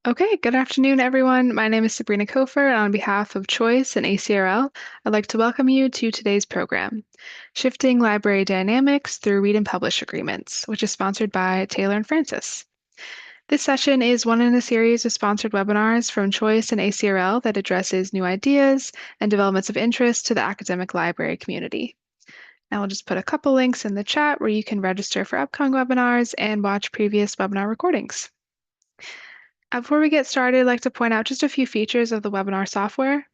Okay, good afternoon, everyone. My name is Sabrina Kofer, and on behalf of Choice and ACRL, I'd like to welcome you to today's program, Shifting Library Dynamics Through Read and Publish Agreements, which is sponsored by Taylor and Francis. This session is one in a series of sponsored webinars from Choice and ACRL that addresses new ideas and developments of interest to the academic library community. Now I'll just put a couple links in the chat where you can register for upcoming webinars and watch previous webinar recordings. Before we get started, I'd like to point out just a few features of the webinar software.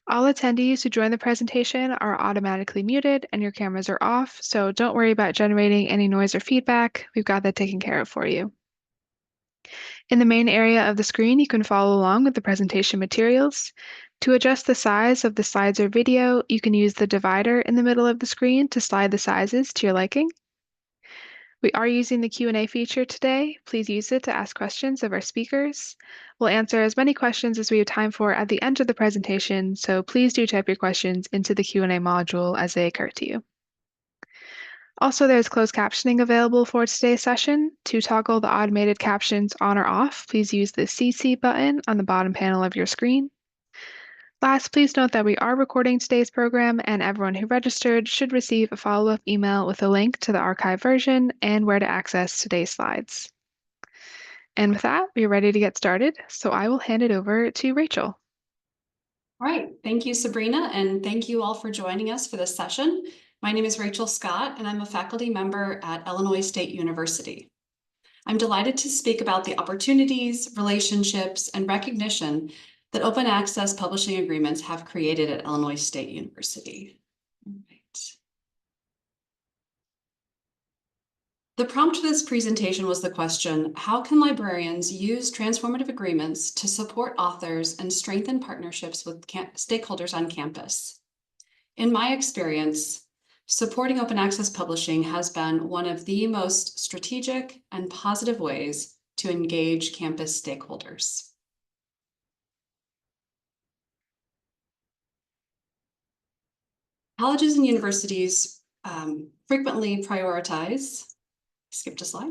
All attendees who join the presentation are automatically muted and your cameras are off, so don't worry about generating any noise or feedback. We've got that taken care of for you. In the main area of the screen, you can follow along with the presentation materials. To adjust the size of the slides or video, you can use the divider in the middle of the screen to slide the sizes to your liking. We are using the Q&A feature today. Please use it to ask questions of our speakers. We'll answer as many questions as we have time for at the end of the presentation, so please do type your questions into the Q&A module as they occur to you. Also, there's closed captioning available for today's session. To toggle the automated captions on or off, please use the CC button on the bottom panel of your screen. Last, please note that we are recording today's program and everyone who registered should receive a follow-up email with a link to the archive version and where to access today's slides. And with that, we're ready to get started, so I will hand it over to Rachel. All right, thank you, Sabrina, and thank you all for joining us for this session. My name is Rachel Scott, and I'm a faculty member at Illinois State University. I'm delighted to speak about the opportunities, relationships, and recognition that open access publishing agreements have created at Illinois State University. All right. The prompt for this presentation was the question, how can librarians use transformative agreements to support authors and strengthen partnerships with stakeholders on campus? In my experience, supporting open access publishing has been one of the most strategic and positive ways to engage campus stakeholders. Colleges and universities frequently prioritize, skipped a slide,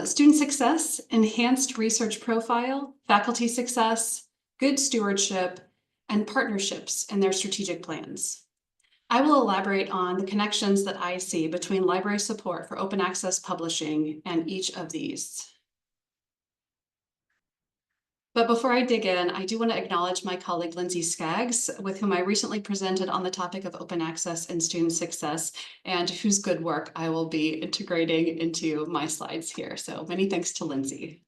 student success, enhanced research profile, faculty success, good stewardship, and partnerships in their strategic plans. I will elaborate on the connections that I see between library support for open access publishing and each of these. But before I dig in, I do want to acknowledge my colleague Lindsay Skaggs, with whom I recently presented on the topic of open access and student success, and whose good work I will be integrating into my slides here. So many thanks to Lindsay.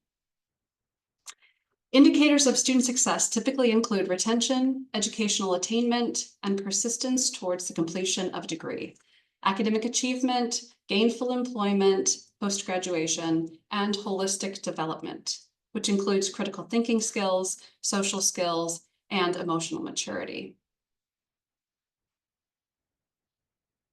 Indicators of student success typically include retention, educational attainment, and persistence towards the completion of a degree, academic achievement, gainful employment, post-graduation, and holistic development, which includes critical thinking skills, social skills, and emotional maturity.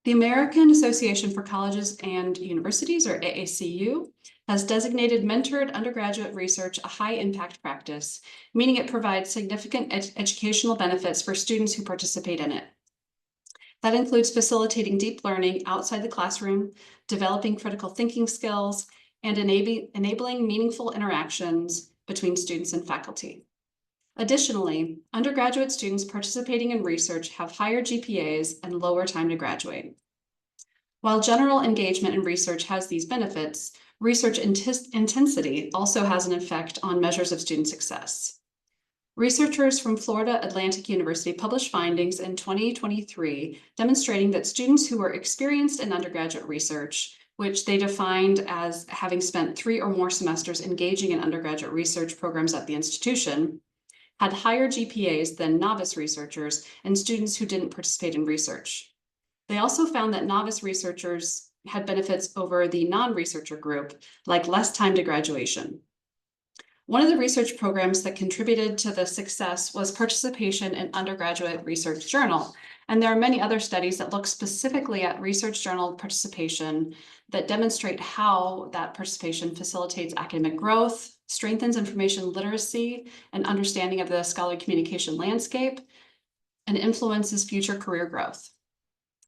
The American Association for Colleges and Universities, or AACU, has designated mentored undergraduate research a high-impact practice, meaning it provides significant educational benefits for students who participate in it. That includes facilitating deep learning outside the classroom, developing critical thinking skills, and enabling meaningful interactions between students and faculty. Additionally, undergraduate students participating in research have higher GPAs and lower time to graduate. While general engagement in research has these benefits, research intensity also has an effect on measures of student success. Researchers from Florida Atlantic University published findings in 2023 demonstrating that students who were experienced in undergraduate research, which they defined as having spent 3 or more semesters engaging in undergraduate research programs at the institution, had higher GPAs than novice researchers and students who didn't participate in research. They also found that novice researchers had benefits over the non-researcher group, like less time to graduation. One of the research programs that contributed to the success was participation in undergraduate research journal. And there are many other studies that look specifically at research journal participation that demonstrate how that participation facilitates academic growth, strengthens information literacy and understanding of the scholarly communication landscape, and influences future career growth.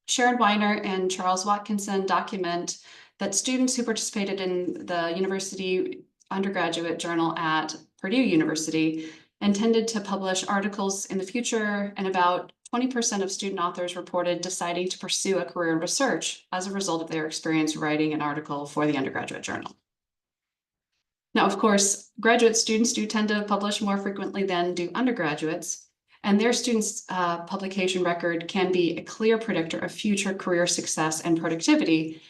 Sharon Weiner and Charles Watkinson document that students who participated in the university undergraduate journal at Purdue University, intended to publish articles in the future, and about 20% of student authors reported deciding to pursue a career in research as a result of their experience writing an article for the undergraduate journal. Now, of course, graduate students do tend to publish more frequently than do undergraduates, and their students' publication record can be a clear predictor of future career success and productivity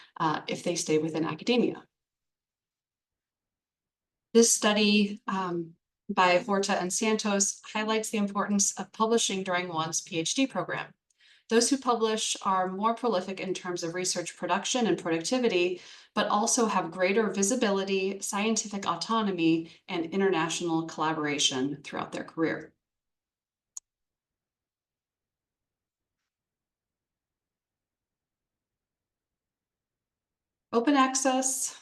if they stay within academia. This study by Horta and Santos highlights the importance of publishing during one's PhD program. Those who publish are more prolific in terms of research production and productivity, but also have greater visibility, scientific autonomy, and international collaboration throughout their career. Open access.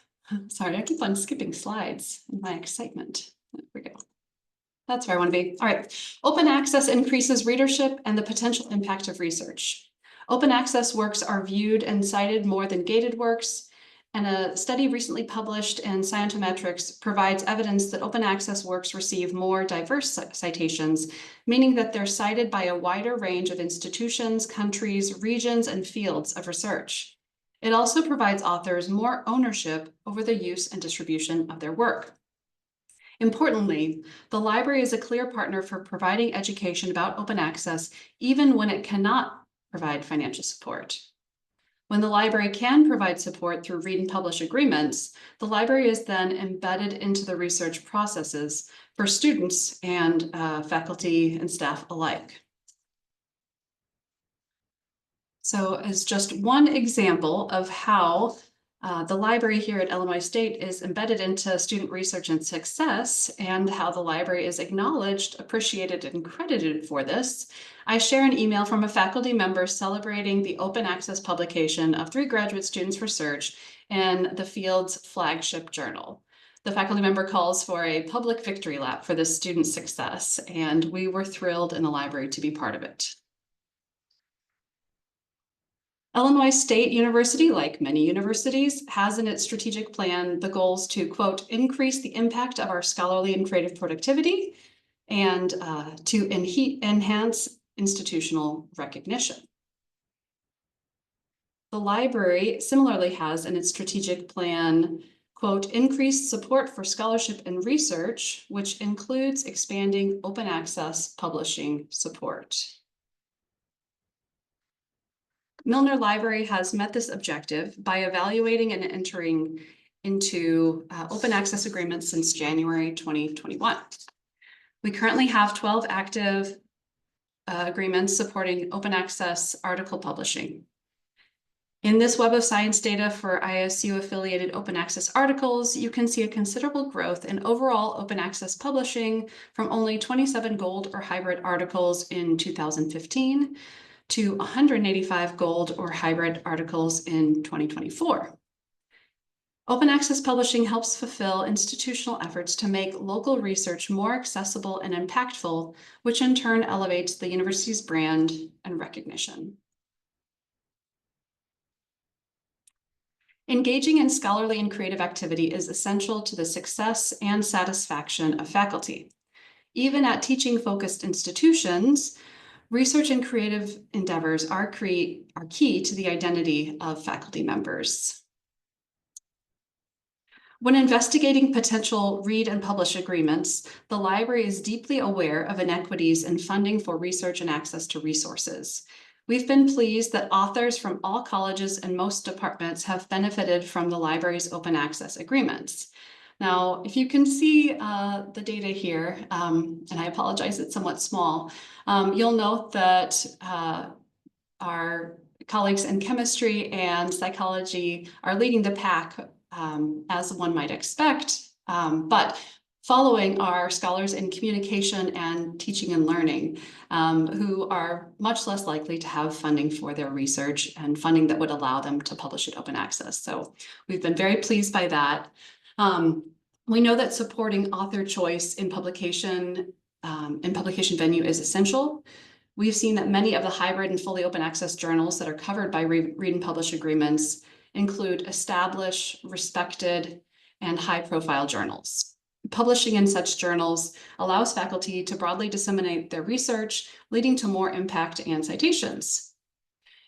Sorry, I keep on skipping slides in my excitement. There we go. That's where I want to be. All right. Open access increases readership and the potential impact of research. Open access works are viewed and cited more than gated works, and a study recently published in Scientometrics provides evidence that open access works receive more diverse citations, meaning that they're cited by a wider range of institutions, countries, regions, and fields of research. It also provides authors more ownership over the use and distribution of their work. Importantly, the library is a clear partner for providing education about open access, even when it cannot provide financial support. When the library can provide support through read and publish agreements, the library is then embedded into the research processes for students and faculty and staff alike. So as just one example of how the library here at Illinois State is embedded into student research and success, and how the library is acknowledged, appreciated, and credited for this, I share an email from a faculty member celebrating the open access publication of 3 graduate students' research in the field's flagship journal. The faculty member calls for a public victory lap for this student's success, and we were thrilled in the library to be part of it. Illinois State University, like many universities, has in its strategic plan the goals to, quote, increase the impact of our scholarly and creative productivity, and to enhance institutional recognition. The library similarly has in its strategic plan, quote, increased support for scholarship and research, which includes expanding open access publishing support. Milner Library has met this objective by evaluating and entering into open access agreements since January 2021. We currently have 12 active agreements supporting open access article publishing. In this Web of Science data for ISU-affiliated open access articles, you can see a considerable growth in overall open access publishing from only 27 gold or hybrid articles in 2015 to 185 gold or hybrid articles in 2024. Open access publishing helps fulfill institutional efforts to make local research more accessible and impactful, which in turn elevates the university's brand and recognition. Engaging in scholarly and creative activity is essential to the success and satisfaction of faculty. Even at teaching-focused institutions, research and creative endeavors are key to the identity of faculty members. When investigating potential read and publish agreements, the library is deeply aware of inequities in funding for research and access to resources. We've been pleased that authors from all colleges and most departments have benefited from the library's open access agreements. Now, if you can see the data here, and I apologize, it's somewhat small, you'll note that our colleagues in chemistry and psychology are leading the pack, as one might expect, but following are scholars in communication and teaching and learning, who are much less likely to have funding for their research and funding that would allow them to publish at open access. So we've been very pleased by that. We know that supporting author choice in publication venue is essential. We've seen that many of the hybrid and fully open access journals that are covered by read and publish agreements include established, respected, and high-profile journals. Publishing in such journals allows faculty to broadly disseminate their research, leading to more impact and citations.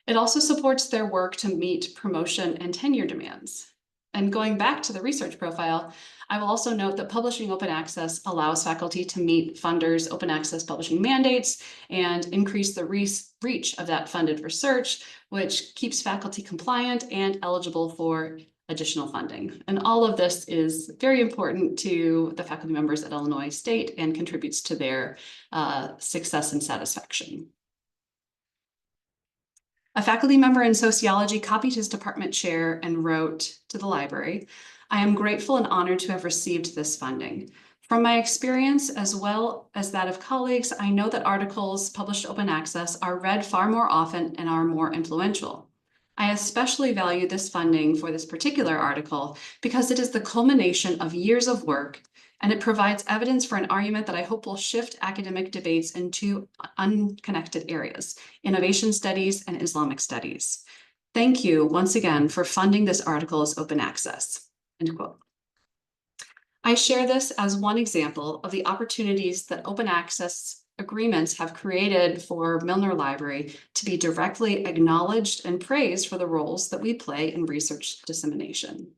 It also supports their work to meet promotion and tenure demands. And going back to the research profile, I will also note that publishing open access allows faculty to meet funders' open access publishing mandates and increase the reach of that funded research, which keeps faculty compliant and eligible for additional funding. And all of this is very important to the faculty members at Illinois State and contributes to their success and satisfaction. A faculty member in sociology copied his department chair and wrote to the library, "I am grateful and honored to have received this funding. From my experience, as well as that of colleagues, I know that articles published open access are read far more often and are more influential. I especially value this funding for this particular article because it is the culmination of years of work, and it provides evidence for an argument that I hope will shift academic debates into unconnected areas: innovation studies and Islamic studies. Thank you once again for funding this article as open access." End quote. I share this as one example of the opportunities that open access agreements have created for Milner Library to be directly acknowledged and praised for the roles that we play in research dissemination.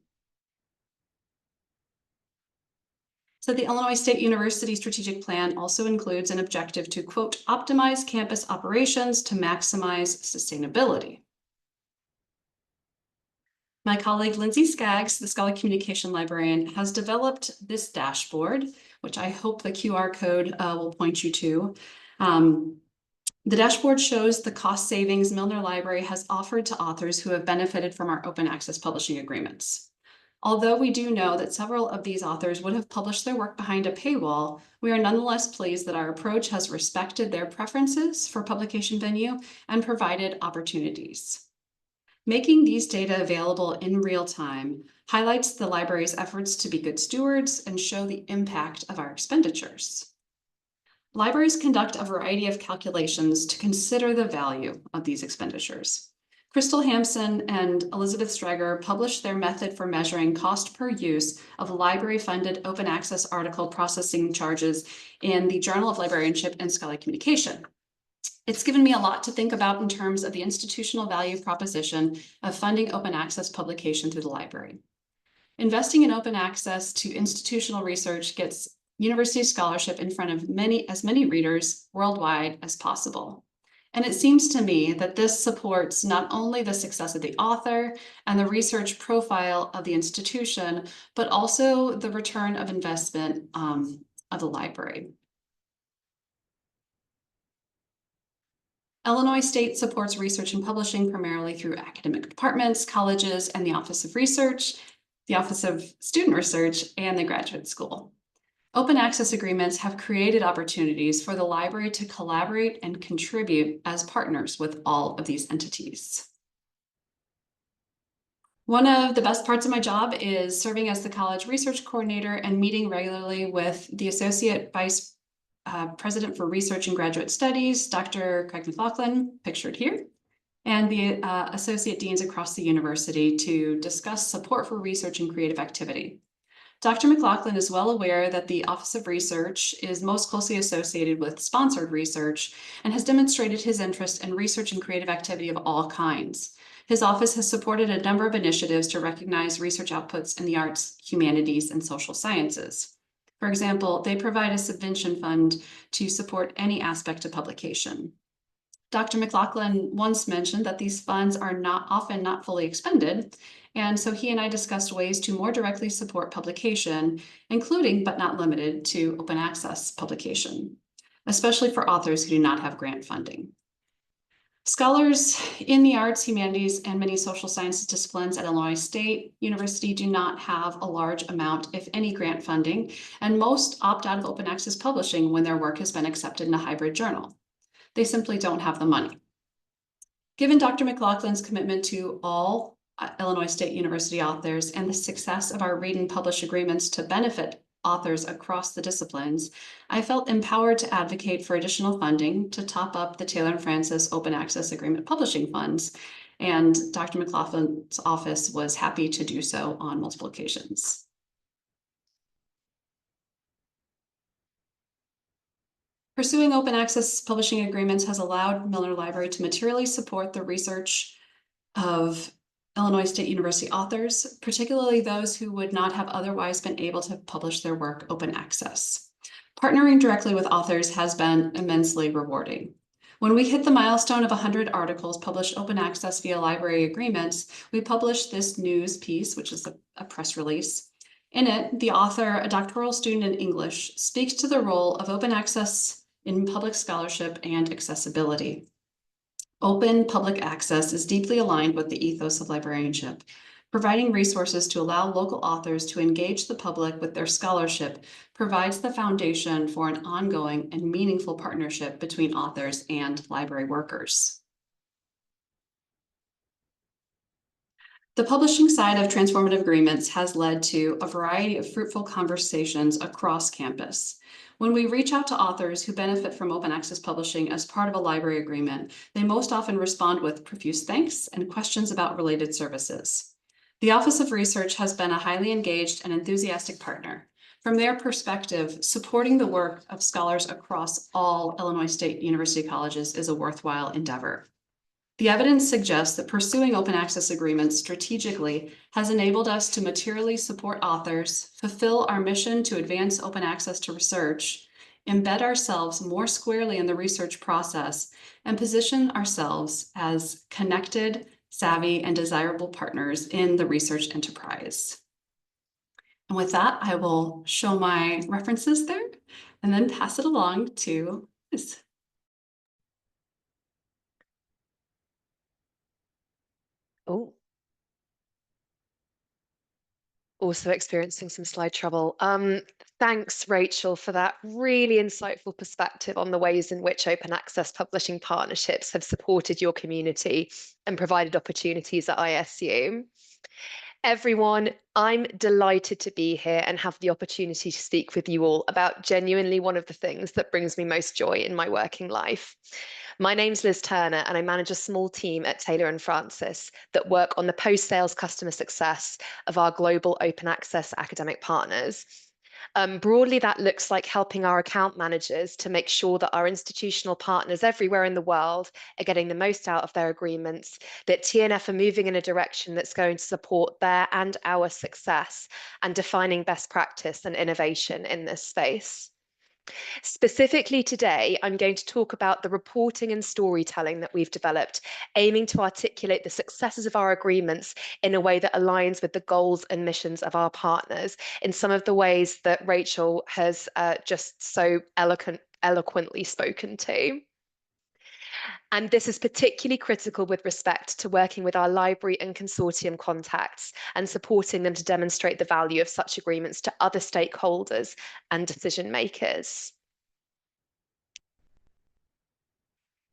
So the Illinois State University strategic plan also includes an objective to, quote, "optimize campus operations to maximize sustainability." My colleague Lindsay Skaggs, the Scholarly Communication Librarian, has developed this dashboard, which I hope the QR code will point you to. The dashboard shows the cost savings Milner Library has offered to authors who have benefited from our open access publishing agreements. Although we do know that several of these authors would have published their work behind a paywall, we are nonetheless pleased that our approach has respected their preferences for publication venue and provided opportunities. Making these data available in real time highlights the library's efforts to be good stewards and show the impact of our expenditures. Libraries conduct a variety of calculations to consider the value of these expenditures. Crystal Hampson and Elizabeth Strager published their method for measuring cost per use of library-funded open access article processing charges in the Journal of Librarianship and Scholarly Communication. It's given me a lot to think about in terms of the institutional value proposition of funding open access publication through the library. Investing in open access to institutional research gets university scholarship in front of as many readers worldwide as possible. And it seems to me that this supports not only the success of the author and the research profile of the institution, but also the return of investment of the library. Illinois State supports research and publishing primarily through academic departments, colleges, and the Office of Research, the Office of Student Research, and the Graduate School. Open access agreements have created opportunities for the library to collaborate and contribute as partners with all of these entities. One of the best parts of my job is serving as the college research coordinator and meeting regularly with the Associate Vice President for Research and Graduate Studies, Dr. Craig McLaughlin, pictured here, and the Associate Deans across the university to discuss support for research and creative activity. Dr. McLaughlin is well aware that the Office of Research is most closely associated with sponsored research and has demonstrated his interest in research and creative activity of all kinds. His office has supported a number of initiatives to recognize research outputs in the arts, humanities, and social sciences. For example, they provide a subvention fund to support any aspect of publication. Dr. McLaughlin once mentioned that these funds are often not fully expended, and so he and I discussed ways to more directly support publication, including but not limited to open access publication, especially for authors who do not have grant funding. Scholars in the arts, humanities, and many social sciences disciplines at Illinois State University do not have a large amount, if any, grant funding, and most opt out of open access publishing when their work has been accepted in a hybrid journal. They simply don't have the money. Given Dr. McLaughlin's commitment to all Illinois State University authors and the success of our read and publish agreements to benefit authors across the disciplines, I felt empowered to advocate for additional funding to top up the Taylor and Francis Open Access Agreement publishing funds, and Dr. McLaughlin's office was happy to do so on multiple occasions. Pursuing open access publishing agreements has allowed Milner Library to materially support the research of Illinois State University authors, particularly those who would not have otherwise been able to publish their work open access. Partnering directly with authors has been immensely rewarding. When we hit the milestone of 100 articles published open access via library agreements, we published this news piece, which is a press release. In it, the author, a doctoral student in English, speaks to the role of open access in public scholarship and accessibility. Open public access is deeply aligned with the ethos of librarianship. Providing resources to allow local authors to engage the public with their scholarship provides the foundation for an ongoing and meaningful partnership between authors and library workers. The publishing side of transformative agreements has led to a variety of fruitful conversations across campus. When we reach out to authors who benefit from open access publishing as part of a library agreement, they most often respond with profuse thanks and questions about related services. The Office of Research has been a highly engaged and enthusiastic partner. From their perspective, supporting the work of scholars across all Illinois State University colleges is a worthwhile endeavor. The evidence suggests that pursuing open access agreements strategically has enabled us to materially support authors, fulfill our mission to advance open access to research, embed ourselves more squarely in the research process, and position ourselves as connected, savvy, and desirable partners in the research enterprise. And with that, I will show my references there and then pass it along to Liz. Oh, also experiencing some slide trouble. Thanks, Rachel, for that really insightful perspective on the ways in which open access publishing partnerships have supported your community and provided opportunities at ISU. Everyone, I'm delighted to be here and have the opportunity to speak with you all about genuinely one of the things that brings me most joy in my working life. My name's Liz Turner, and I manage a small team at Taylor and Francis that work on the post-sales customer success of our global open access academic partners. Broadly, that looks like helping our account managers to make sure that our institutional partners everywhere in the world are getting the most out of their agreements, that TNF are moving in a direction that's going to support their and our success, and defining best practice and innovation in this space. Specifically today, I'm going to talk about the reporting and storytelling that we've developed, aiming to articulate the successes of our agreements in a way that aligns with the goals and missions of our partners in some of the ways that Rachel has just so eloquently spoken to. And this is particularly critical with respect to working with our library and consortium contacts and supporting them to demonstrate the value of such agreements to other stakeholders and decision makers.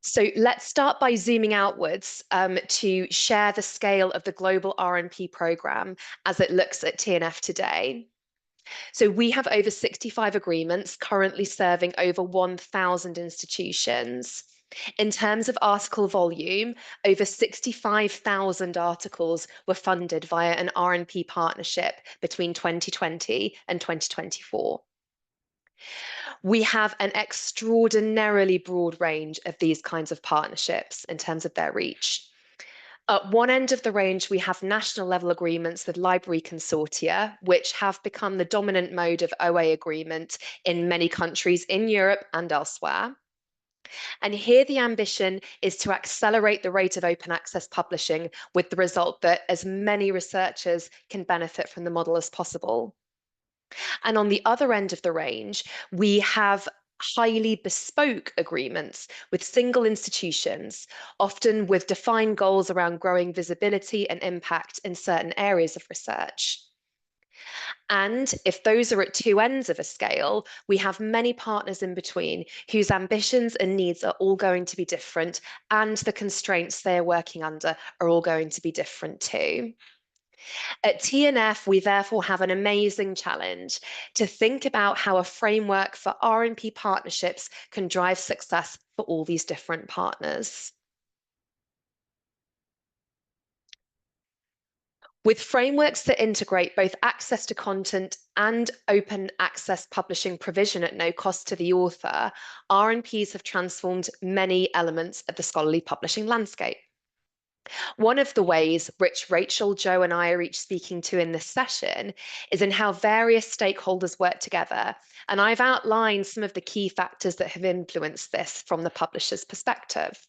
So let's start by zooming outwards to share the scale of the global R&P program as it looks at TNF today. So we have over 65 agreements currently serving over 1,000 institutions. In terms of article volume, over 65,000 articles were funded via an R&P partnership between 2020 and 2024. We have an extraordinarily broad range of these kinds of partnerships in terms of their reach. At one end of the range, we have national level agreements with library consortia, which have become the dominant mode of OA agreement in many countries in Europe and elsewhere. And here the ambition is to accelerate the rate of open access publishing with the result that as many researchers can benefit from the model as possible. And on the other end of the range, we have highly bespoke agreements with single institutions, often with defined goals around growing visibility and impact in certain areas of research. And if those are at two ends of a scale, we have many partners in between whose ambitions and needs are all going to be different, and the constraints they're working under are all going to be different too. At TNF, we therefore have an amazing challenge to think about how a framework for R&P partnerships can drive success for all these different partners. With frameworks that integrate both access to content and open access publishing provision at no cost to the author, R&Ps have transformed many elements of the scholarly publishing landscape. One of the ways which Rachel, Joe, and I are each speaking to in this session is in how various stakeholders work together. And I've outlined some of the key factors that have influenced this from the publisher's perspective.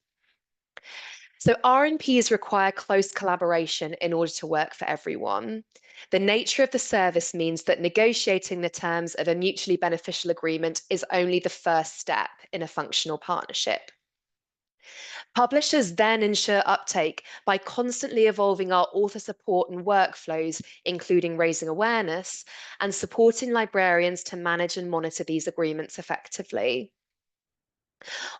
So R&Ps require close collaboration in order to work for everyone. The nature of the service means that negotiating the terms of a mutually beneficial agreement is only the first step in a functional partnership. Publishers then ensure uptake by constantly evolving our author support and workflows, including raising awareness and supporting librarians to manage and monitor these agreements effectively.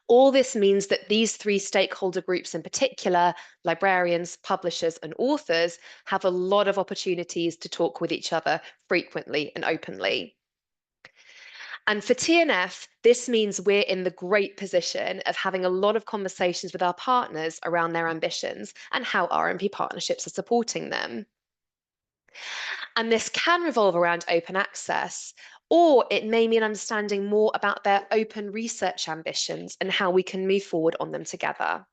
All this means that these three stakeholder groups in particular, librarians, publishers, and authors, have a lot of opportunities to talk with each other frequently and openly. And for TNF, this means we're in the great position of having a lot of conversations with our partners around their ambitions and how R&P partnerships are supporting them. And this can revolve around open access, or it may mean understanding more about their open research ambitions and how we can move forward on them together.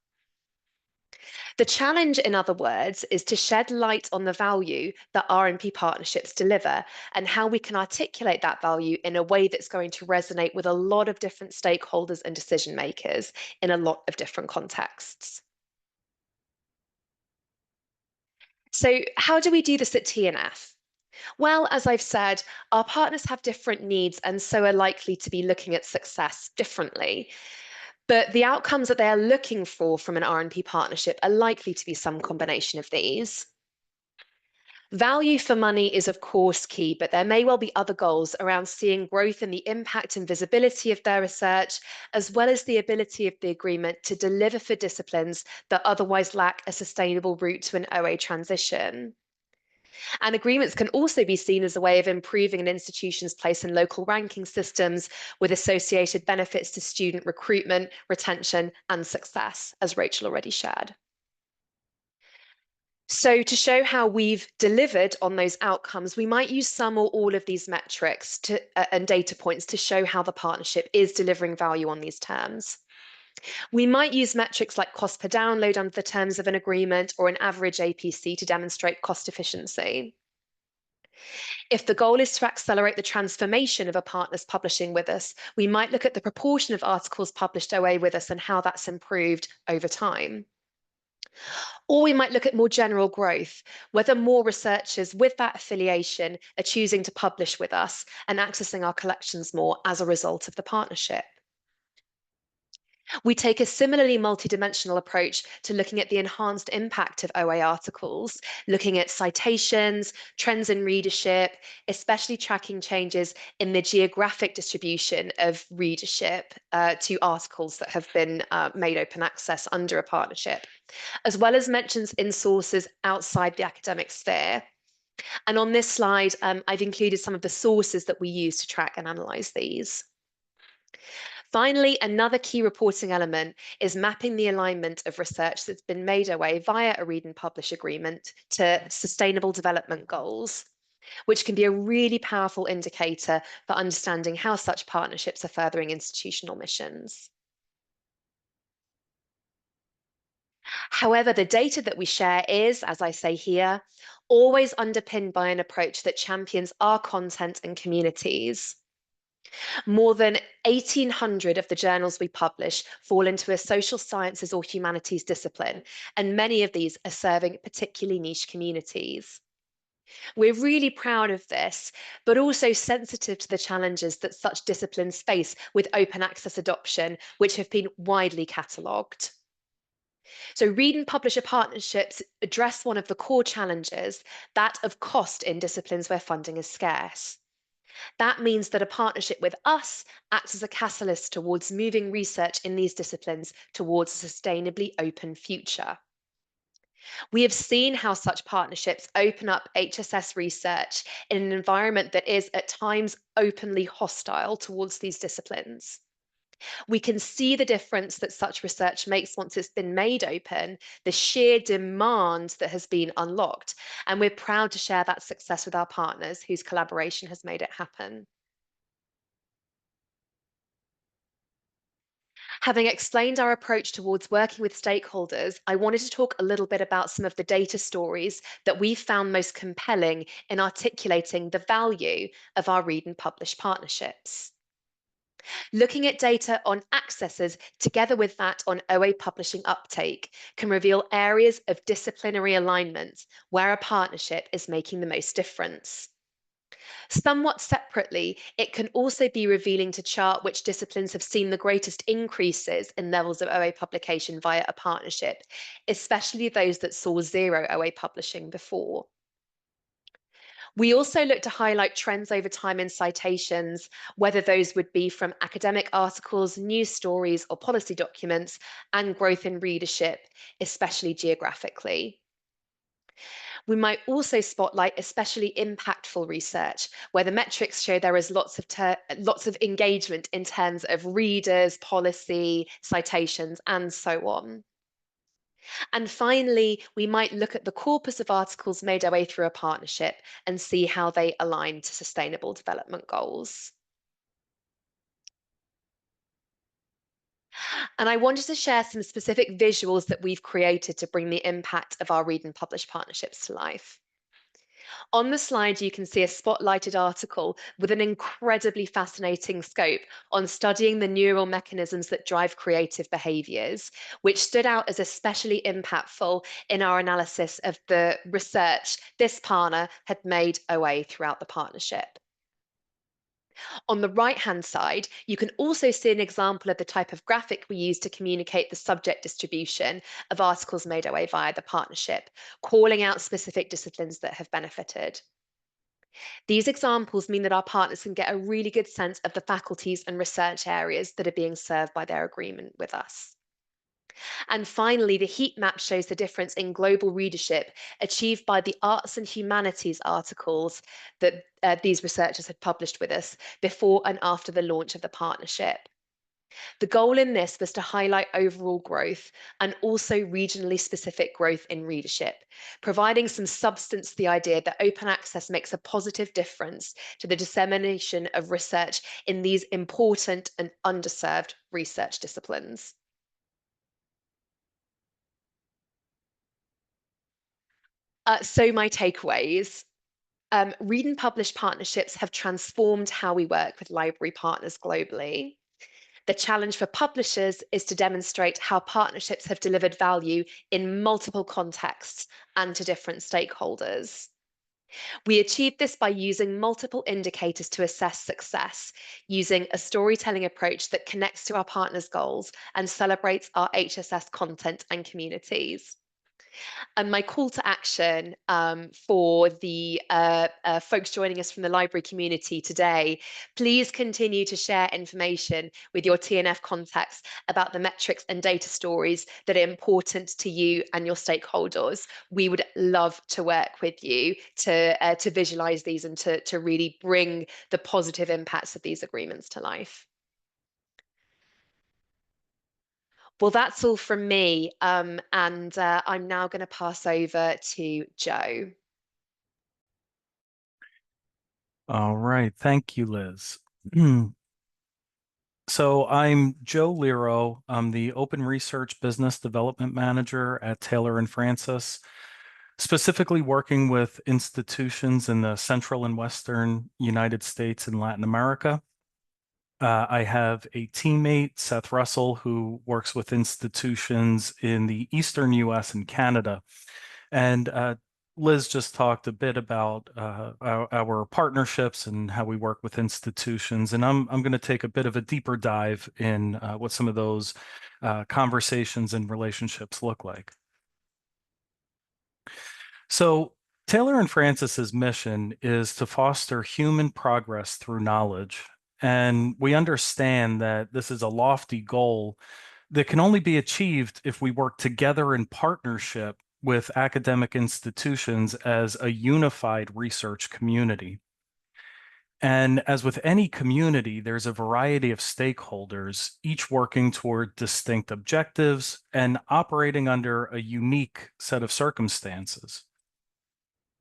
The challenge, in other words, is to shed light on the value that R&P partnerships deliver and how we can articulate that value in a way that's going to resonate with a lot of different stakeholders and decision makers in a lot of different contexts. So how do we do this at TNF? Well, as I've said, our partners have different needs and so are likely to be looking at success differently. But the outcomes that they are looking for from an R&P partnership are likely to be some combination of these. Value for money is, of course, key, but there may well be other goals around seeing growth in the impact and visibility of their research, as well as the ability of the agreement to deliver for disciplines that otherwise lack a sustainable route to an OA transition. And agreements can also be seen as a way of improving an institution's place in local ranking systems with associated benefits to student recruitment, retention, and success, as Rachel already shared. So to show how we've delivered on those outcomes, we might use some or all of these metrics and data points to show how the partnership is delivering value on these terms. We might use metrics like cost per download under the terms of an agreement or an average APC to demonstrate cost efficiency. If the goal is to accelerate the transformation of a partner's publishing with us, we might look at the proportion of articles published OA with us and how that's improved over time. Or we might look at more general growth, whether more researchers with that affiliation are choosing to publish with us and accessing our collections more as a result of the partnership. We take a similarly multidimensional approach to looking at the enhanced impact of OA articles, looking at citations, trends in readership, especially tracking changes in the geographic distribution of readership to articles that have been made open access under a partnership, as well as mentions in sources outside the academic sphere. And on this slide, I've included some of the sources that we use to track and analyse these. Finally, another key reporting element is mapping the alignment of research that's been made away via a read and publish agreement to sustainable development goals, which can be a really powerful indicator for understanding how such partnerships are furthering institutional missions. However, the data that we share is, as I say here, always underpinned by an approach that champions our content and communities. More than 1,800 of the journals we publish fall into a social sciences or humanities discipline, and many of these are serving particularly niche communities. We're really proud of this, but also sensitive to the challenges that such disciplines face with open access adoption, which have been widely catalogued. So read and publisher partnerships address one of the core challenges, that of cost in disciplines where funding is scarce. That means that a partnership with us acts as a catalyst towards moving research in these disciplines towards a sustainably open future. We have seen how such partnerships open up HSS research in an environment that is at times openly hostile towards these disciplines. We can see the difference that such research makes once it's been made open, the sheer demand that has been unlocked, and we're proud to share that success with our partners whose collaboration has made it happen. Having explained our approach towards working with stakeholders, I wanted to talk a little bit about some of the data stories that we've found most compelling in articulating the value of our read and publish partnerships. Looking at data on accesses together with that on OA publishing uptake can reveal areas of disciplinary alignment where a partnership is making the most difference. Somewhat separately, it can also be revealing to chart which disciplines have seen the greatest increases in levels of OA publication via a partnership, especially those that saw zero OA publishing before. We also look to highlight trends over time in citations, whether those would be from academic articles, news stories, or policy documents, and growth in readership, especially geographically. We might also spotlight especially impactful research, where the metrics show there is lots of engagement in terms of readers, policy, citations, and so on. And finally, we might look at the corpus of articles made our way through a partnership and see how they align to sustainable development goals. And I wanted to share some specific visuals that we've created to bring the impact of our read and publish partnerships to life. On the slide, you can see a spotlighted article with an incredibly fascinating scope on studying the neural mechanisms that drive creative behaviors, which stood out as especially impactful in our analysis of the research this partner had made OA throughout the partnership. On the right-hand side, you can also see an example of the type of graphic we use to communicate the subject distribution of articles made OA via the partnership, calling out specific disciplines that have benefited. These examples mean that our partners can get a really good sense of the faculties and research areas that are being served by their agreement with us. And finally, the heat map shows the difference in global readership achieved by the arts and humanities articles that these researchers had published with us before and after the launch of the partnership. The goal in this was to highlight overall growth and also regionally specific growth in readership, providing some substance to the idea that open access makes a positive difference to the dissemination of research in these important and underserved research disciplines. So my takeaways. Read and publish partnerships have transformed how we work with library partners globally. The challenge for publishers is to demonstrate how partnerships have delivered value in multiple contexts and to different stakeholders. We achieve this by using multiple indicators to assess success, using a storytelling approach that connects to our partners' goals and celebrates our HSS content and communities. And my call to action for the folks joining us from the library community today, please continue to share information with your TNF contacts about the metrics and data stories that are important to you and your stakeholders. We would love to work with you to visualize these and to really bring the positive impacts of these agreements to life. Well, that's all from me, and I'm now going to pass over to Joe. All right, thank you, Liz. So I'm Joe Lero. I'm the Open Research Business Development Manager at Taylor and Francis, specifically working with institutions in the Central and Western United States and Latin America. I have a teammate, Seth Russell, who works with institutions in the Eastern US and Canada. And Liz just talked a bit about our partnerships and how we work with institutions. And I'm going to take a bit of a deeper dive in what some of those conversations and relationships look like. So Taylor and Francis's mission is to foster human progress through knowledge. And we understand that this is a lofty goal that can only be achieved if we work together in partnership with academic institutions as a unified research community. And as with any community, there's a variety of stakeholders, each working toward distinct objectives and operating under a unique set of circumstances.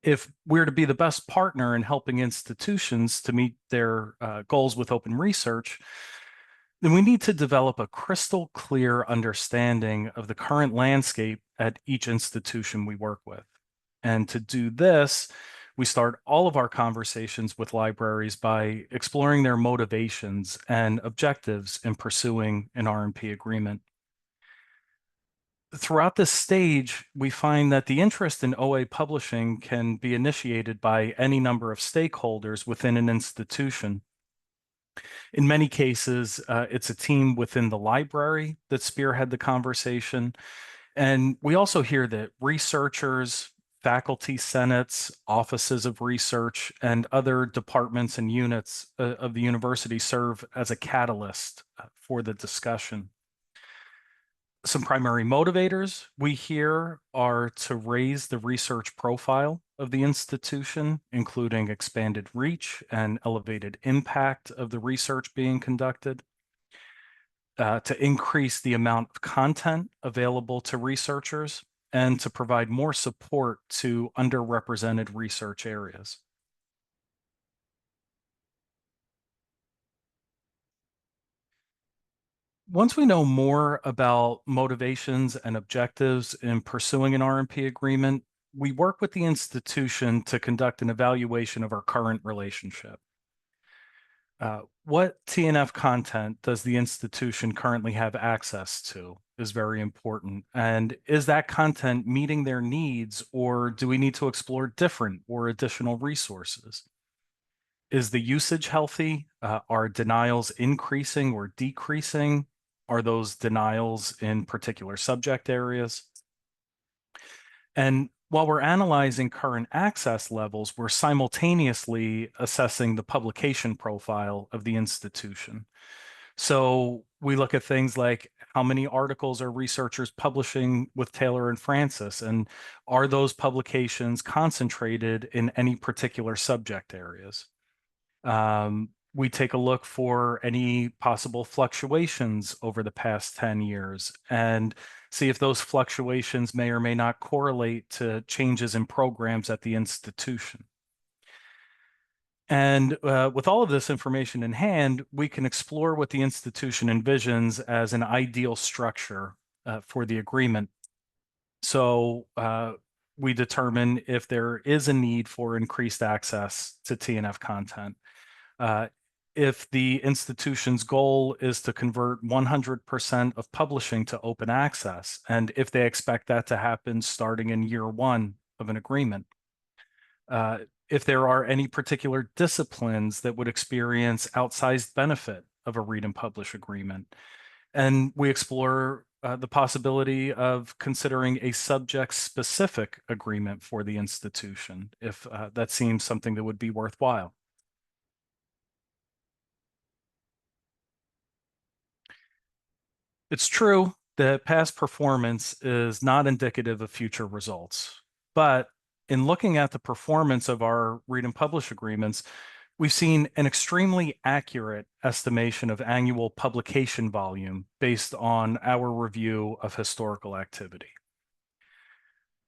If we're to be the best partner in helping institutions to meet their goals with open research, then we need to develop a crystal clear understanding of the current landscape at each institution we work with. And to do this, we start all of our conversations with libraries by exploring their motivations and objectives in pursuing an R&P agreement. Throughout this stage, we find that the interest in OA publishing can be initiated by any number of stakeholders within an institution. In many cases, it's a team within the library that spearhead the conversation. And we also hear that researchers, faculty senates, offices of research, and other departments and units of the university serve as a catalyst for the discussion. Some primary motivators we hear are to raise the research profile of the institution, including expanded reach and elevated impact of the research being conducted, to increase the amount of content available to researchers, and to provide more support to underrepresented research areas. Once we know more about motivations and objectives in pursuing an R&P agreement, we work with the institution to conduct an evaluation of our current relationship. What TNF content does the institution currently have access to is very important. And is that content meeting their needs, or do we need to explore different or additional resources? Is the usage healthy? Are denials increasing or decreasing? Are those denials in particular subject areas? And while we're analyzing current access levels, we're simultaneously assessing the publication profile of the institution. So we look at things like how many articles are researchers publishing with Taylor and Francis, and are those publications concentrated in any particular subject areas? We take a look for any possible fluctuations over the past 10 years and see if those fluctuations may or may not correlate to changes in programs at the institution. And with all of this information in hand, we can explore what the institution envisions as an ideal structure for the agreement. So we determine if there is a need for increased access to TNF content. If the institution's goal is to convert 100% of publishing to open access, and if they expect that to happen starting in year one of an agreement. If there are any particular disciplines that would experience outsized benefit of a read and publish agreement. And we explore the possibility of considering a subject-specific agreement for the institution, if that seems something that would be worthwhile. It's true that past performance is not indicative of future results, but in looking at the performance of our read and publish agreements, we've seen an extremely accurate estimation of annual publication volume based on our review of historical activity.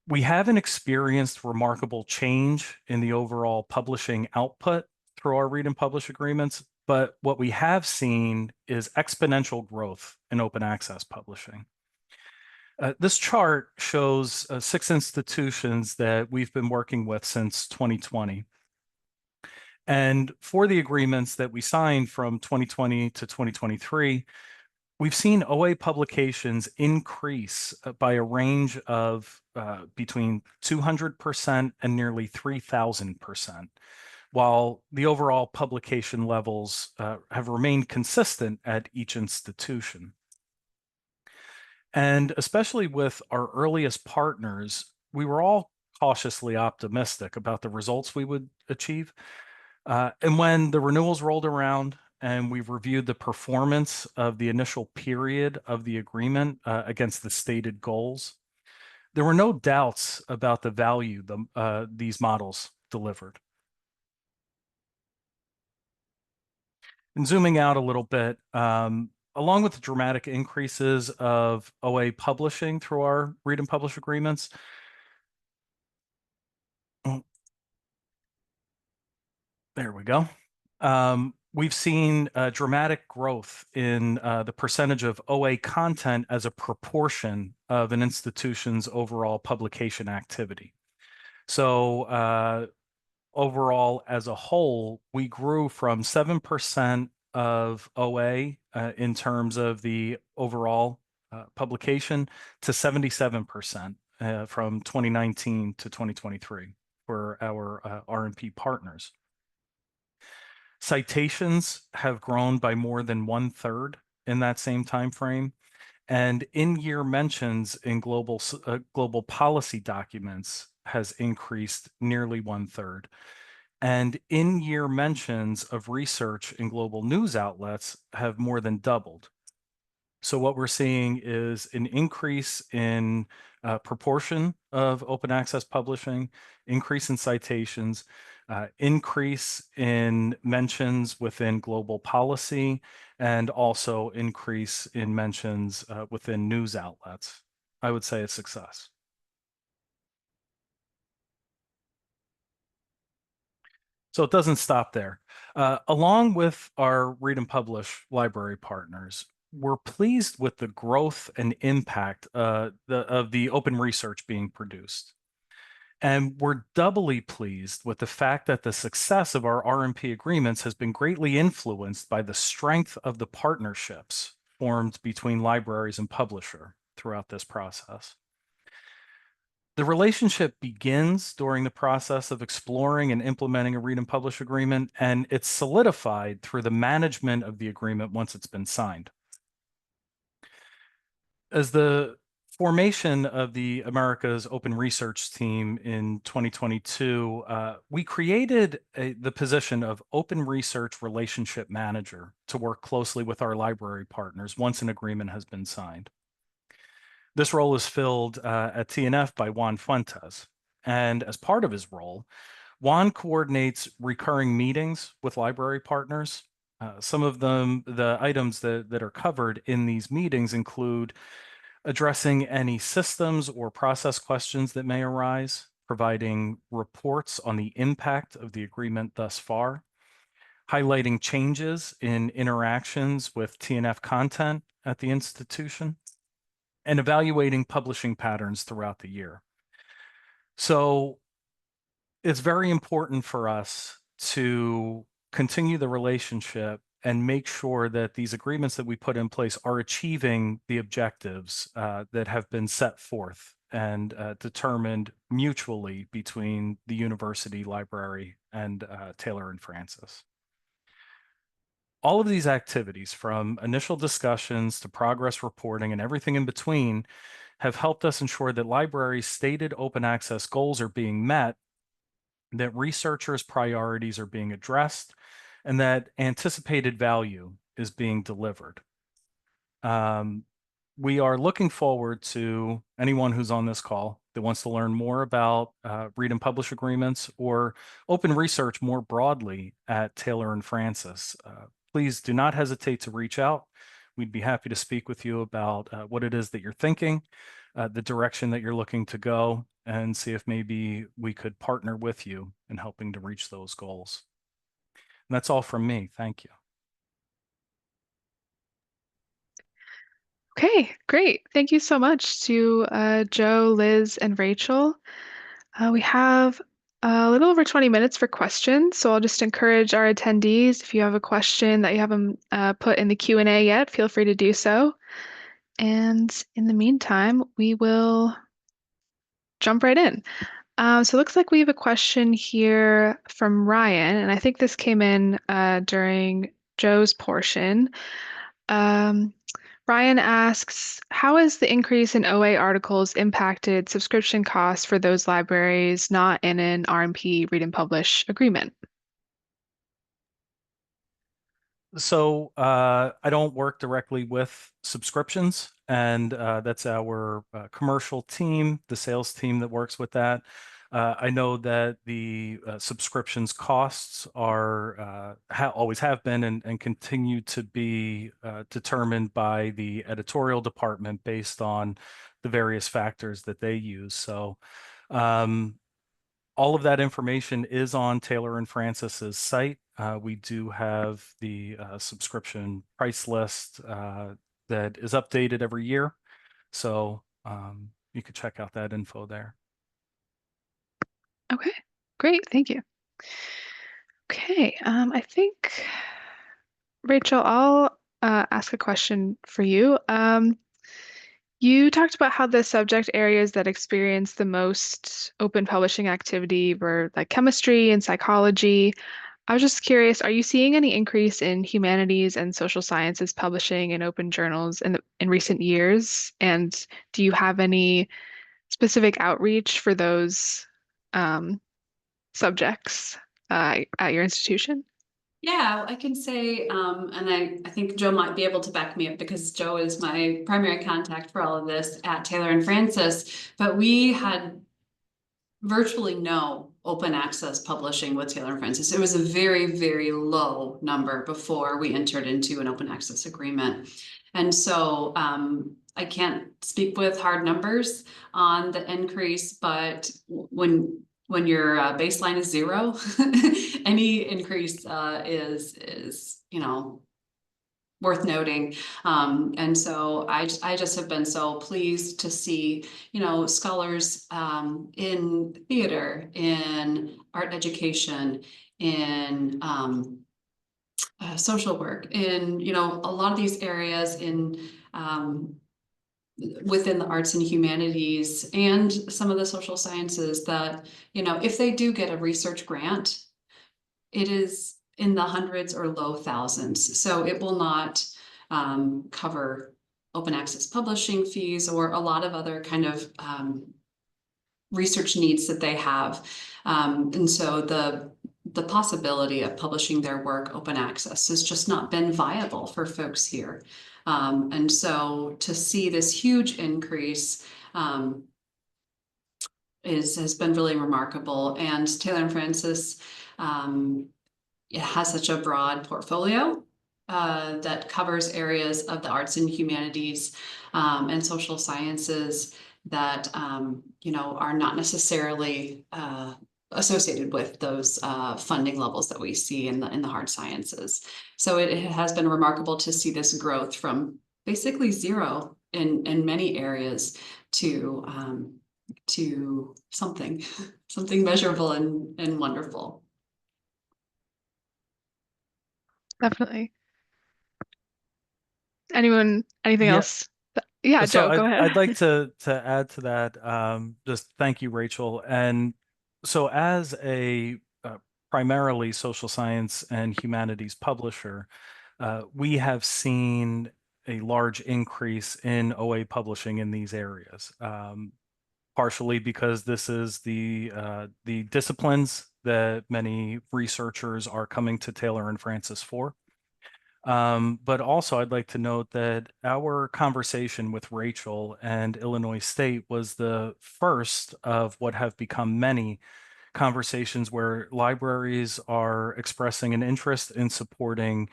We haven't experienced remarkable change in the overall publishing output through our read and publish agreements, but what we have seen is exponential growth in open access publishing. This chart shows 6 institutions that we've been working with since 2020. And for the agreements that we signed from 2020 to 2023, we've seen OA publications increase by a range of between 200% and nearly 3,000%, while the overall publication levels have remained consistent at each institution. And especially with our earliest partners, we were all cautiously optimistic about the results we would achieve. And when the renewals rolled around and we've reviewed the performance of the initial period of the agreement against the stated goals, there were no doubts about the value these models delivered. And zooming out a little bit, along with the dramatic increases of OA publishing through our read and publish agreements, there we go. We've seen dramatic growth in the percentage of OA content as a proportion of an institution's overall publication activity. So overall, as a whole, we grew from 7% of OA in terms of the overall publication to 77% from 2019 to 2023 for our R&P partners. Citations have grown by more than 1/3 in that same time frame, and in-year mentions in global policy documents has increased nearly 1/3. And in-year mentions of research in global news outlets have more than doubled. So what we're seeing is an increase in proportion of open access publishing, increase in citations, increase in mentions within global policy, and also increase in mentions within news outlets. I would say a success. So it doesn't stop there. Along with our read and publish library partners, we're pleased with the growth and impact of the open research being produced. And we're doubly pleased with the fact that the success of our R&P agreements has been greatly influenced by the strength of the partnerships formed between libraries and publisher throughout this process. The relationship begins during the process of exploring and implementing a read and publish agreement, and it's solidified through the management of the agreement once it's been signed. As the formation of the America's Open Research Team in 2022, we created the position of Open Research Relationship Manager to work closely with our library partners once an agreement has been signed. This role is filled at TNF by Juan Fuentes. And as part of his role, Juan coordinates recurring meetings with library partners. Some of them, the items that are covered in these meetings include addressing any systems or process questions that may arise, providing reports on the impact of the agreement thus far, highlighting changes in interactions with TNF content at the institution, and evaluating publishing patterns throughout the year. So it's very important for us to continue the relationship and make sure that these agreements that we put in place are achieving the objectives that have been set forth and determined mutually between the university, library, and Taylor and Francis. All of these activities, from initial discussions to progress reporting and everything in between, have helped us ensure that libraries' stated open access goals are being met, that researchers' priorities are being addressed, and that anticipated value is being delivered. We are looking forward to anyone who's on this call that wants to learn more about read and publish agreements or open research more broadly at Taylor and Francis. Please do not hesitate to reach out. We'd be happy to speak with you about what it is that you're thinking, the direction that you're looking to go, and see if maybe we could partner with you in helping to reach those goals. And that's all from me. Thank you. Okay, great. Thank you so much to Joe, Liz, and Rachel. We have a little over 20 minutes for questions, so I'll just encourage our attendees, if you have a question that you haven't put in the Q&A yet, feel free to do so. And in the meantime, we will jump right in. So it looks like we have a question here from Ryan, and I think this came in during Joe's portion. Ryan asks, how has the increase in OA articles impacted subscription costs for those libraries not in an R&P read and publish agreement? So I don't work directly with subscriptions, and that's our commercial team, the sales team that works with that. I know that the subscriptions costs are always have been and continue to be determined by the editorial department based on the various factors that they use. So all of that information is on Taylor and Francis's site. We do have the subscription price list that is updated every year. So you could check out that info there. Okay, great. Thank you. Okay, I think, Rachel, I'll ask a question for you. You talked about how the subject areas that experience the most open publishing activity were like chemistry and psychology. I was just curious, are you seeing any increase in humanities and social sciences publishing in open journals in recent years? And do you have any specific outreach for those subjects at your institution? Yeah, I can say, and I think Joe might be able to back me up because Joe is my primary contact for all of this at Taylor and Francis, but we had virtually no open access publishing with Taylor and Francis. It was a very, very low number before we entered into an open access agreement. And so I can't speak with hard numbers on the increase, but when your baseline is zero, any increase is worth noting. And so I just have been so pleased to see, scholars in theater, in art education, in social work, in, a lot of these areas in within the arts and humanities and some of the social sciences that, if they do get a research grant, it is in the hundreds or low thousands. So it will not cover open access publishing fees or a lot of other kind of research needs that they have. And so the possibility of publishing their work open access has just not been viable for folks here. And so to see this huge increase has been really remarkable. And Taylor and Francis it has such a broad portfolio that covers areas of the arts and humanities and social sciences that are not necessarily associated with those funding levels that we see in the hard sciences. So it has been remarkable to see this growth from basically zero in many areas to something measurable and wonderful. Definitely. Anything Yeah. else? Yeah, So Joe, go I'd like ahead. to add to that. Just thank you, Rachel. And so as a primarily social science and humanities publisher, we have seen a large increase in OA publishing in these areas. Partially because this is the disciplines that many researchers are coming to Taylor and Francis for. But also, I'd like to note that our conversation with Rachel and Illinois State was the first of what have become many conversations where libraries are expressing an interest in supporting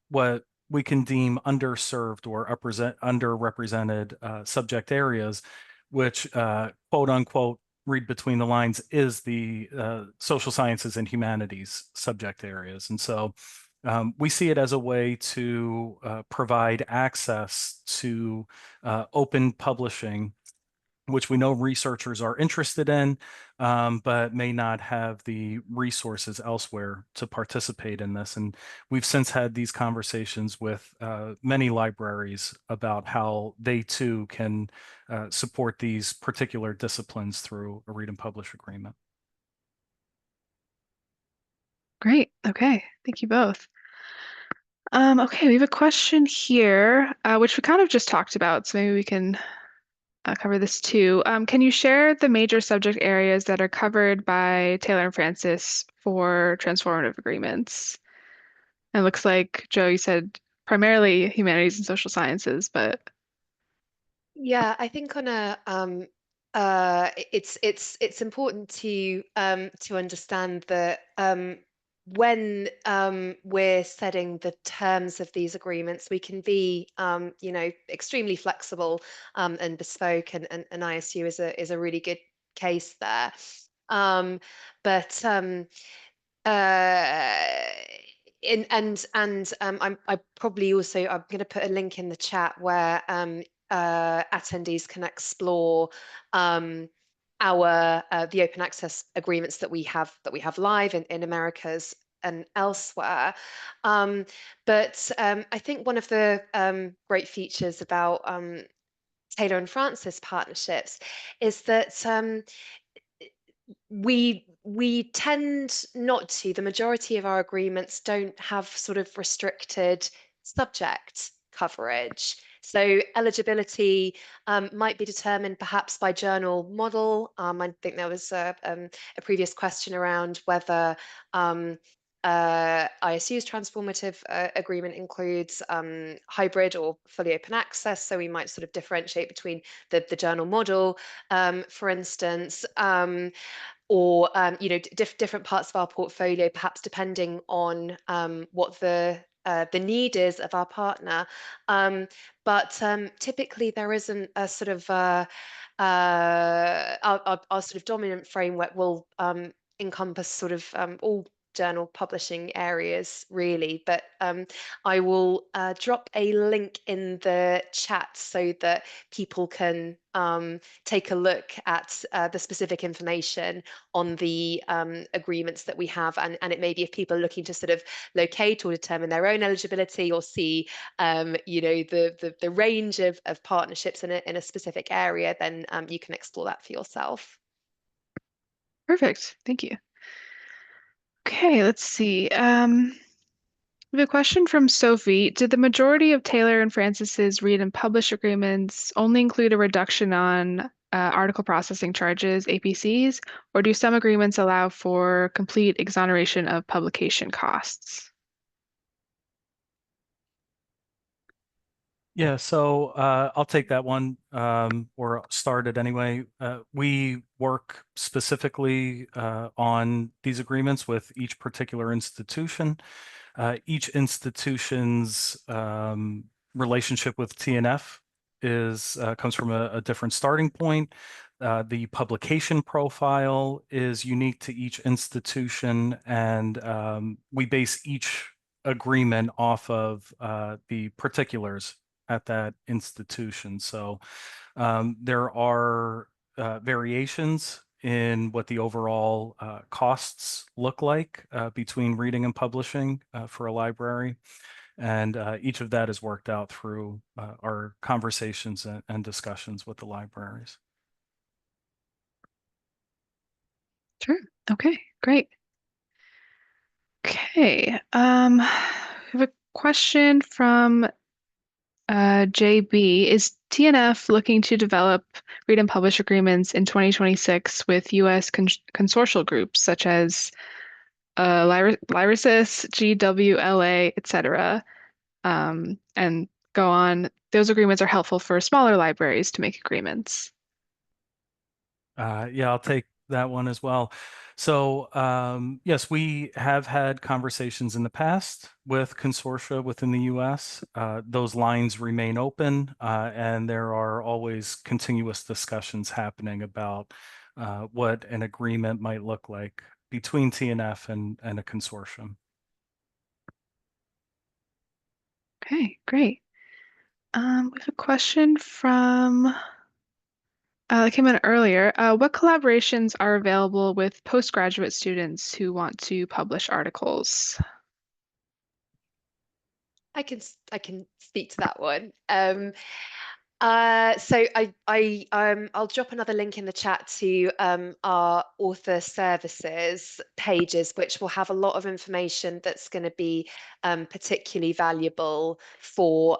what we can deem underserved or underrepresented subject areas, which quote unquote, read between the lines, is the social sciences and humanities subject areas. And so we see it as a way to provide access to open publishing, which we know researchers are interested in, but may not have the resources elsewhere to participate in this. And we've since had these conversations with many libraries about how they too can support these particular disciplines through a read and publish agreement. Great. Okay. Thank you both. Okay, we have a question here, which we kind of just talked about, so maybe we can cover this too. Can you share the major subject areas that are covered by Taylor and Francis for transformative agreements? And it looks like, Joe, you said primarily humanities and social sciences, but Yeah, I think on it's important to understand that when we're setting the terms of these agreements, we can be extremely flexible and bespoke, and ISU is a really good case there. But I probably also, I'm going to put a link in the chat where attendees can explore the open access agreements that we have live in Americas and elsewhere. But I think one of the great features about Taylor and Francis partnerships is that we tend not to, the majority of our agreements don't have sort of restricted subject coverage. So eligibility might be determined perhaps by journal model. I think there was a previous question around whether ISU's transformative agreement includes hybrid or fully open access. So we might sort of differentiate between the journal model, for instance, or different parts of our portfolio, perhaps depending on what the need is of our partner. But typically there isn't a sort of our sort of dominant framework will encompass sort of all journal publishing areas really, but I will drop a link in the chat so that people can take a look at the specific information on the agreements that we have, and it may be if people are looking to sort of locate or determine their own eligibility or see the range of partnerships in a specific area, then you can explore that for yourself. Perfect. Thank you. Okay, let's see. We have a question from Sophie. Did the majority of Taylor and Francis's read and publish agreements only include a reduction on article processing charges, APCs, or do some agreements allow for complete exoneration of publication costs? Yeah, so I'll take that one, or start it anyway. We work specifically on these agreements with each particular institution. Each institution's relationship with TNF comes from a different starting point. The publication profile is unique to each institution, and we base each agreement off of the particulars at that institution. So there are variations in what the overall costs look like between reading and publishing for a library. And each of that is worked out through our conversations and discussions with the libraries. Sure. Okay, great. Okay. We have a question from JB. Is TNF looking to develop read and publish agreements in 2026 with U.S. consortial groups such as Lyrasis, GWLA, etc., and go on? Those agreements are helpful for smaller libraries to make agreements. Yeah, I'll take that one as well. So yes, we have had conversations in the past with consortia within the US. Those lines remain open, and there are always continuous discussions happening about what an agreement might look like between TNF and a consortium. Okay, great. We have a question from that came in earlier. What collaborations are available with postgraduate students who want to publish articles? I can speak to that one. So I'll drop another link in the chat to our author services pages, which will have a lot of information that's going to be particularly valuable for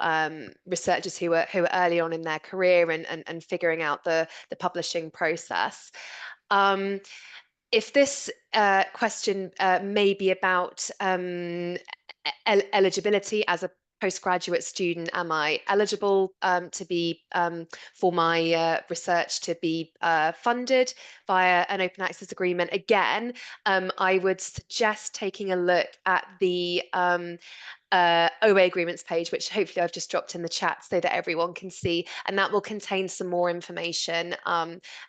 researchers who are early on in their career and figuring out the publishing process. If this question may be about eligibility as a postgraduate student, am I eligible to be for my research to be funded via an open access agreement? Again, I would suggest taking a look at the OA agreements page, which hopefully I've just dropped in the chat so that everyone can see, and that will contain some more information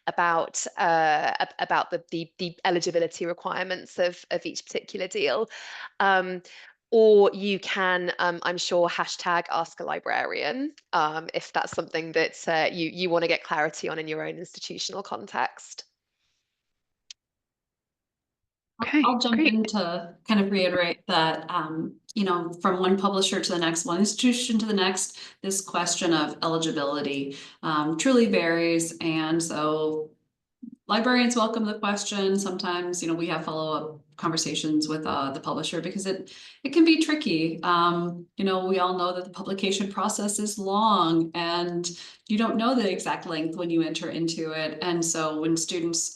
about the eligibility requirements of each particular deal. Or you can, I'm sure, hashtag ask a librarian if that's something that you want to get clarity on in your own institutional context. Okay, I'll jump great. in to kind of reiterate that, from one publisher to the next, one institution to the next, this question of eligibility truly varies. And so librarians welcome the question. Sometimes, we have follow-up conversations with the publisher because it can be tricky. We all know that the publication process is long and you don't know the exact length when you enter into it. And so when students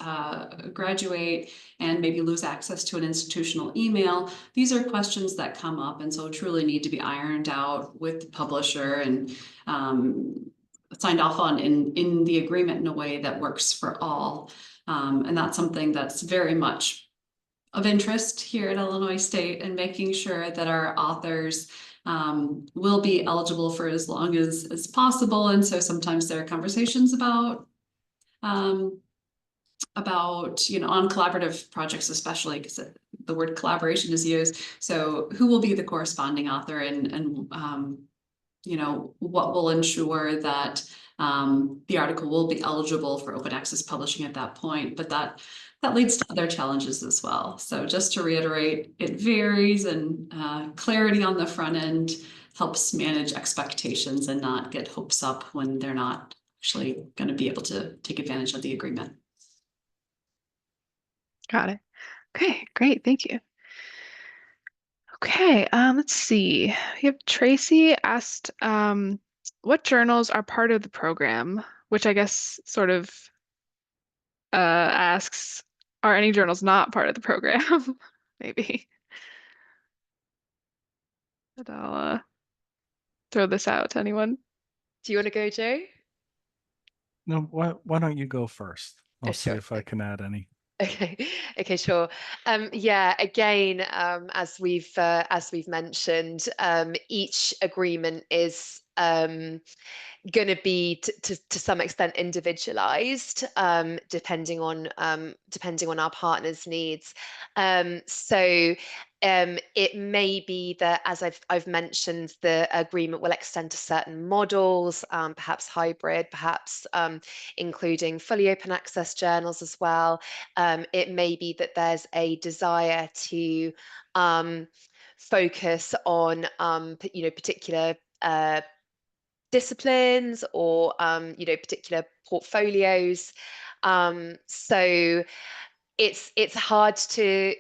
graduate and maybe lose access to an institutional email, these are questions that come up and so truly need to be ironed out with the publisher and signed off on in the agreement in a way that works for all. And that's something that's very much of interest here at Illinois State, and making sure that our authors will be eligible for as long as possible. And so sometimes there are conversations about on collaborative projects, especially because the word collaboration is used. So who will be the corresponding author and what will ensure that the article will be eligible for open access publishing at that point, but that leads to other challenges as well. So just to reiterate, it varies, and clarity on the front end helps manage expectations and not get hopes up when they're not actually going to be able to take advantage of the agreement. Got it. Okay, great. Thank you. Okay, let's see. We have Tracy asked, what journals are part of the program, which I guess sort of asks, are any journals not part of the program? Maybe. But I'll throw this out to anyone. Do you want to go, Joe? No, why don't you go first? I'll see Sure. if I can add any. Okay, sure. Yeah, again, as we've mentioned, each agreement is going to be to some extent individualized, depending on our partner's needs. So it may be that, as I've mentioned, the agreement will extend to certain models, perhaps hybrid, perhaps including fully open access journals as well. It may be that there's a desire to focus on particular disciplines or particular portfolios. So it's hard to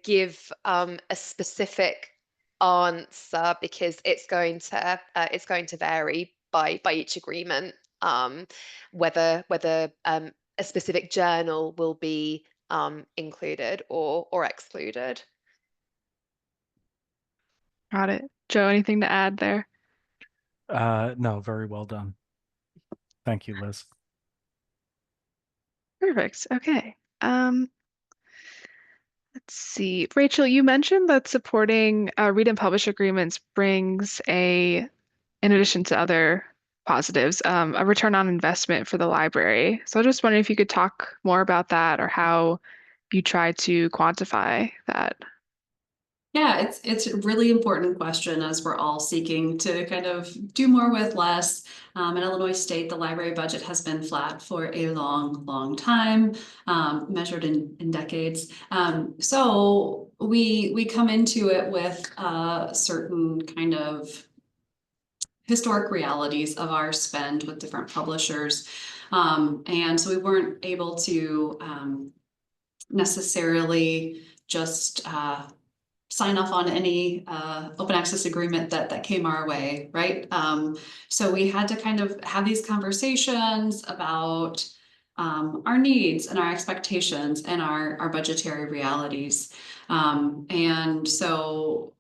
give a specific answer because it's going to vary by each agreement, whether a specific journal will be included or excluded. Got it. Joe, anything to add there? No, very well done. Thank you, Liz. Perfect. Okay. Let's see. Rachel, you mentioned that supporting read and publish agreements brings in addition to other positives, a return on investment for the library. So I just wondering if you could talk more about that or how you try to quantify that. Yeah, it's a really important question as we're all seeking to kind of do more with less. In Illinois State, the library budget has been flat for a long, long time, measured in decades. So we come into it with certain kind of historic realities of our spend with different publishers. And so we weren't able to necessarily just sign off on any open access agreement that came our way, right? So we had to kind of have these conversations about our needs and our expectations and our budgetary realities. And so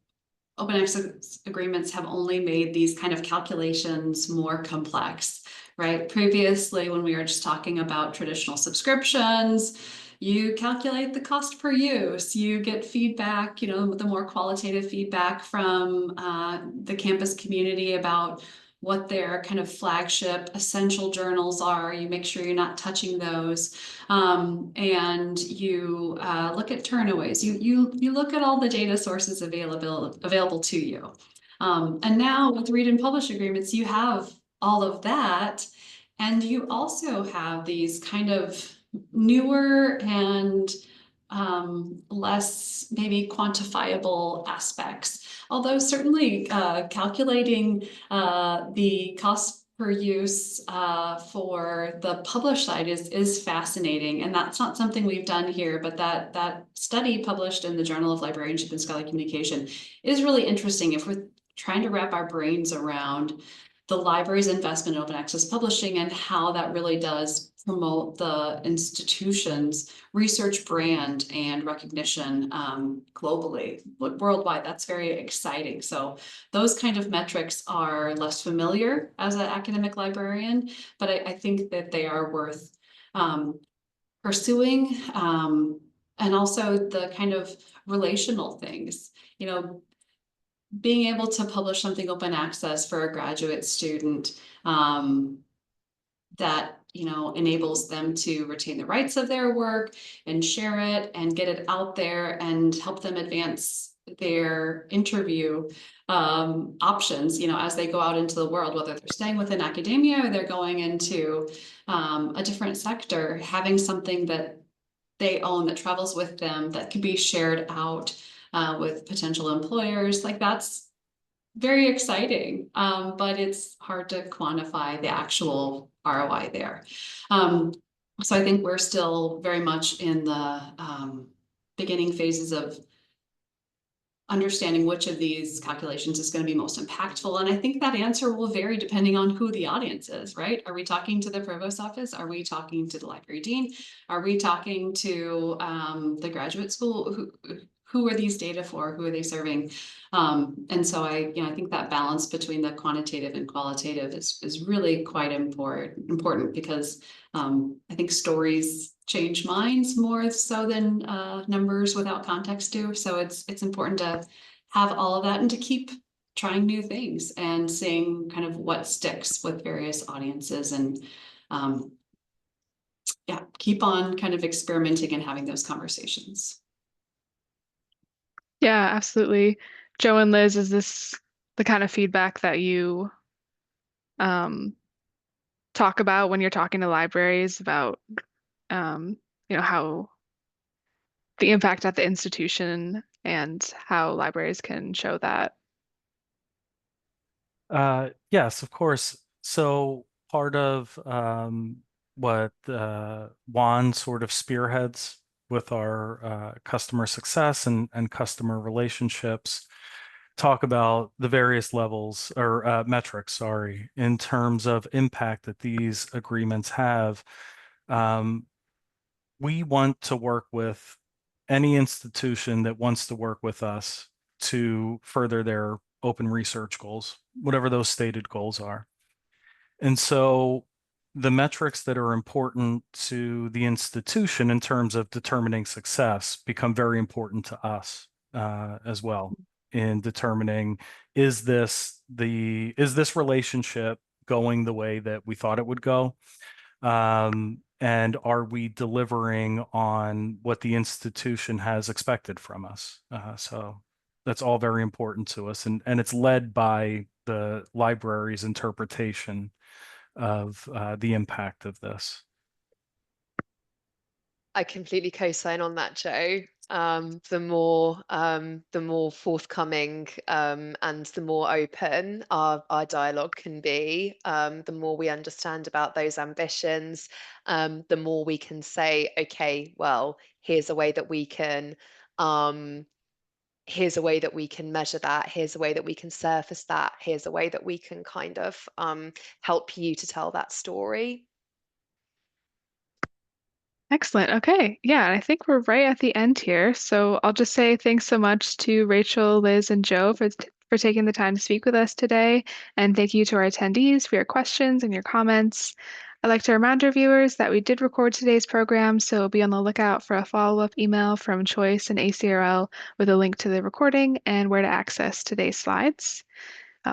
open access agreements have only made these kind of calculations more complex, right? Previously, when we were just talking about traditional subscriptions, you calculate the cost per use, you get feedback, you know, the more qualitative feedback from the campus community about what their kind of flagship essential journals are. You make sure you're not touching those. And you look at turnaways. You look at all the data sources available to you. And now with read and publish agreements, you have all of that. And you also have these kind of newer and less maybe quantifiable aspects. Although certainly calculating the cost per use for the published side is fascinating, and that's not something we've done here, but that study published in the Journal of Librarianship and Scholarly Communication is really interesting if we're trying to wrap our brains around the library's investment in open access publishing and how that really does promote the institution's research brand and recognition globally, worldwide. That's very exciting. So those kind of metrics are less familiar as an academic librarian, but I think that they are worth pursuing. And also the kind of relational things, you know, being able to publish something open access for a graduate student that, you know, enables them to retain the rights of their work and share it and get it out there and help them advance their interview options, you know, as they go out into the world, whether they're staying within academia or they're going into a different sector, having something that they own that travels with them that can be shared out with potential employers, like that's very exciting, but it's hard to quantify the actual ROI there. So I think we're still very much in the beginning phases of understanding which of these calculations is going to be most impactful. And I think that answer will vary depending on who the audience is, right? Are we talking to the provost office? Are we talking to the library dean? Are we talking to the graduate school? Who are these data for? Who are they serving? And so I think that balance between the quantitative and qualitative is really quite important because I think stories change minds more so than numbers without context do. So it's important to have all of that and to keep trying new things and seeing kind of what sticks with various audiences and yeah, keep on kind of experimenting and having those conversations. Yeah, absolutely. Joe and Liz, is this the kind of feedback that you um, talk about when you're talking to libraries about, um, how the impact at the institution and how libraries can show that? Yes, of course. So part of what Juan sort of spearheads with our customer success and customer relationships talk about the various levels or metrics, sorry, in terms of impact that these agreements have. We want to work with any institution that wants to work with us to further their open research goals, whatever those stated goals are. And so the metrics that are important to the institution in terms of determining success become very important to us as well in determining is this relationship going the way that we thought it would go? And are we delivering on what the institution has expected from us? So that's all very important to us. And it's led by the library's interpretation of the impact of this. I completely co-sign on that, Joe. The more forthcoming and the more open our dialogue can be, the more we understand about those ambitions, the more we can say, okay, well, here's a way that we can here's a way that we can measure that, here's a way that we can surface that, here's a way that we can kind of help you to tell that story. Excellent. Okay. Yeah, and I think we're right at the end here. So I'll just say thanks so much to Rachel, Liz, and Joe for taking the time to speak with us today. And thank you to our attendees for your questions and your comments. I'd like to remind our viewers that we did record today's program, so be on the lookout for a follow-up email from Choice and ACRL with a link to the recording and where to access today's slides.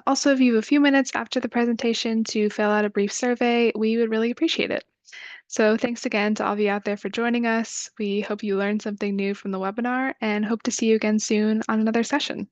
Also, if you have a few minutes after the presentation to fill out a brief survey, we would really appreciate it. So thanks again to all of you out there for joining us. We hope you learned something new from the webinar and hope to see you again soon on another session.